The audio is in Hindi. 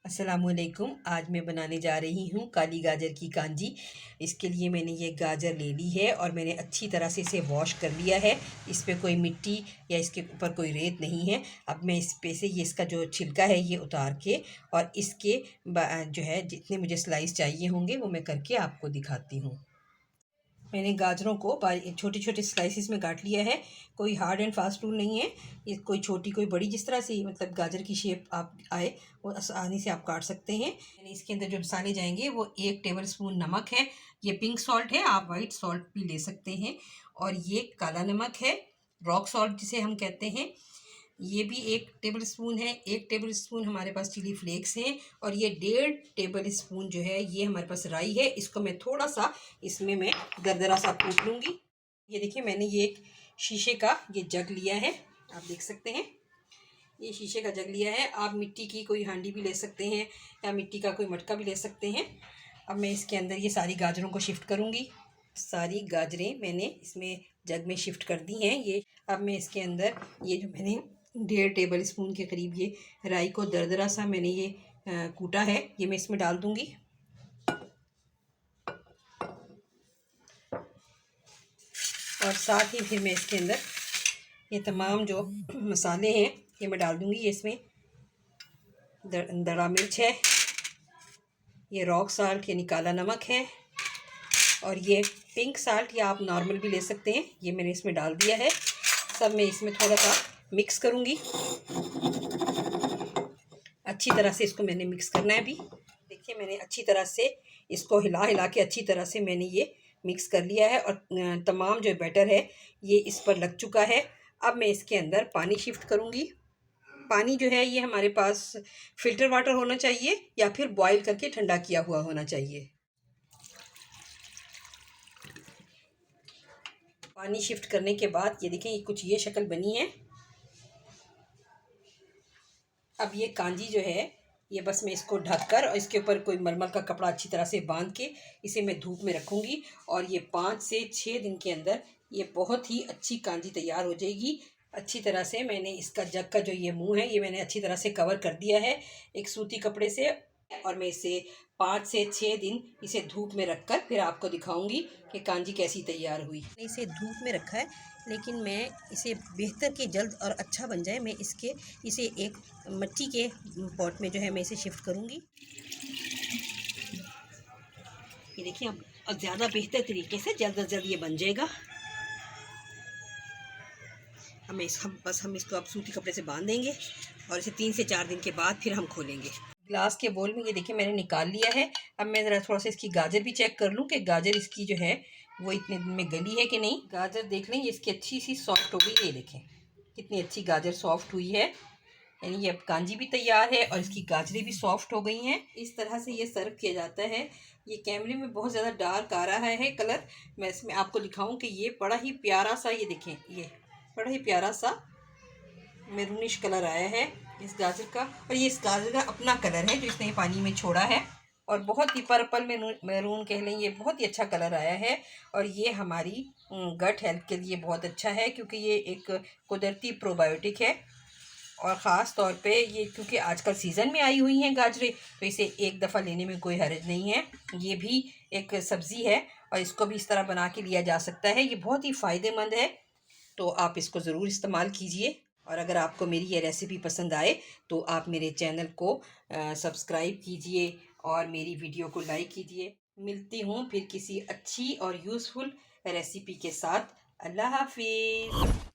अस्सलामुअलैकुम। आज मैं बनाने जा रही हूँ काली गाजर की कांजी। इसके लिए मैंने ये गाजर ले ली है और मैंने अच्छी तरह से इसे वॉश कर लिया है। इस पे कोई मिट्टी या इसके ऊपर कोई रेत नहीं है। अब मैं इस पे से ये इसका जो छिलका है ये उतार के और इसके जो है जितने मुझे स्लाइस चाहिए होंगे वो मैं करके आपको दिखाती हूँ। मैंने गाजरों को छोटे छोटे स्लाइसिस में काट लिया है। कोई हार्ड एंड फास्ट रूल नहीं है, ये कोई छोटी कोई बड़ी, जिस तरह से मतलब गाजर की शेप आप आए वो आसानी से आप काट सकते हैं। मैंने इसके अंदर जो मसाले जाएंगे वो 1 टेबल स्पून नमक है, ये पिंक सॉल्ट है, आप वाइट सॉल्ट भी ले सकते हैं। और ये काला नमक है, रॉक सॉल्ट जिसे हम कहते हैं, ये भी 1 टेबल स्पून है। 1 टेबल स्पून हमारे पास चिली फ्लेक्स हैं और ये 1.5 टेबल स्पून जो है ये हमारे पास राई है। इसको मैं थोड़ा सा इसमें मैं दरदरा सा कूट लूँगी। ये देखिए मैंने ये एक शीशे का ये जग लिया है, आप देख सकते हैं ये शीशे का जग लिया है। आप मिट्टी की कोई हांडी भी ले सकते हैं या मिट्टी का कोई मटका भी ले सकते हैं। अब मैं इसके अंदर ये सारी गाजरों को शिफ्ट करूँगी। सारी गाजरें मैंने इसमें जग में शिफ्ट कर दी हैं। ये अब मैं इसके अंदर ये जो मैंने 1.5 टेबल स्पून के करीब ये राई को दरदरा सा मैंने ये कूटा है, ये मैं इसमें डाल दूँगी। और साथ ही फिर मैं इसके अंदर ये तमाम जो मसाले हैं ये मैं डाल दूँगी। ये इसमें दड़ा मिर्च है, ये रॉक साल्ट यानी काला नमक है, और ये पिंक साल्ट या आप नॉर्मल भी ले सकते हैं, ये मैंने इसमें डाल दिया है। सब मैं इसमें थोड़ा सा मिक्स करूँगी। अच्छी तरह से इसको मैंने मिक्स करना है। अभी देखिए मैंने अच्छी तरह से इसको हिला हिला के अच्छी तरह से मैंने ये मिक्स कर लिया है और तमाम जो बैटर है ये इस पर लग चुका है। अब मैं इसके अंदर पानी शिफ्ट करूँगी। पानी जो है ये हमारे पास फ़िल्टर वाटर होना चाहिए या फिर बॉईल करके ठंडा किया हुआ होना चाहिए। पानी शिफ्ट करने के बाद ये देखें कुछ ये शक्ल बनी है। अब ये कांजी जो है ये बस मैं इसको ढककर और इसके ऊपर कोई मलमल का कपड़ा अच्छी तरह से बांध के इसे मैं धूप में रखूँगी और ये 5 से 6 दिन के अंदर ये बहुत ही अच्छी कांजी तैयार हो जाएगी। अच्छी तरह से मैंने इसका जग का जो ये मुंह है ये मैंने अच्छी तरह से कवर कर दिया है एक सूती कपड़े से, और मैं इसे 5 से 6 दिन इसे धूप में रखकर फिर आपको दिखाऊंगी कि कांजी कैसी तैयार हुई। इसे धूप में रखा है, लेकिन मैं इसे बेहतर कि जल्द और अच्छा बन जाए मैं इसे एक मिट्टी के पॉट में जो है मैं इसे शिफ्ट करूंगी। ये देखिए अब ज़्यादा बेहतर तरीके से जल्द अज जल्द ये बन जाएगा। हम इसको अब सूती कपड़े से बांध देंगे और इसे 3 से 4 दिन के बाद फिर हम खोलेंगे। ग्लास के बोल में ये देखिए मैंने निकाल लिया है। अब मैं ज़रा थोड़ा सा इसकी गाजर भी चेक कर लूँ कि गाजर इसकी जो है वो इतने दिन में गली है कि नहीं। गाजर देख लें, ये इसकी अच्छी सी सॉफ्ट हो गई। ये देखें कितनी अच्छी गाजर सॉफ्ट हुई है, यानी ये अब कांजी भी तैयार है और इसकी गाजरें भी सॉफ्ट हो गई हैं। इस तरह से ये सर्व किया जाता है। ये कैमरे में बहुत ज़्यादा डार्क आ रहा है कलर, मैं इसमें आपको दिखाऊं कि ये बड़ा ही प्यारा सा, ये देखें ये बड़ा ही प्यारा सा मैरूनिश कलर आया है इस गाजर का। और ये इस गाजर का अपना कलर है जो इसने पानी में छोड़ा है, और बहुत ही पर्पल मैरून कह लें, ये बहुत ही अच्छा कलर आया है। और ये हमारी गट हेल्थ के लिए बहुत अच्छा है क्योंकि ये एक कुदरती प्रोबायोटिक है। और ख़ास तौर पे ये क्योंकि आजकल सीज़न में आई हुई हैं गाजरें, तो इसे एक दफ़ा लेने में कोई हर्ज नहीं है। ये भी एक सब्ज़ी है और इसको भी इस तरह बना के लिया जा सकता है। ये बहुत ही फ़ायदेमंद है, तो आप इसको ज़रूर इस्तेमाल कीजिए। और अगर आपको मेरी ये रेसिपी पसंद आए तो आप मेरे चैनल को सब्सक्राइब कीजिए और मेरी वीडियो को लाइक कीजिए। मिलती हूँ फिर किसी अच्छी और यूज़फुल रेसिपी के साथ। अल्लाह हाफिज़।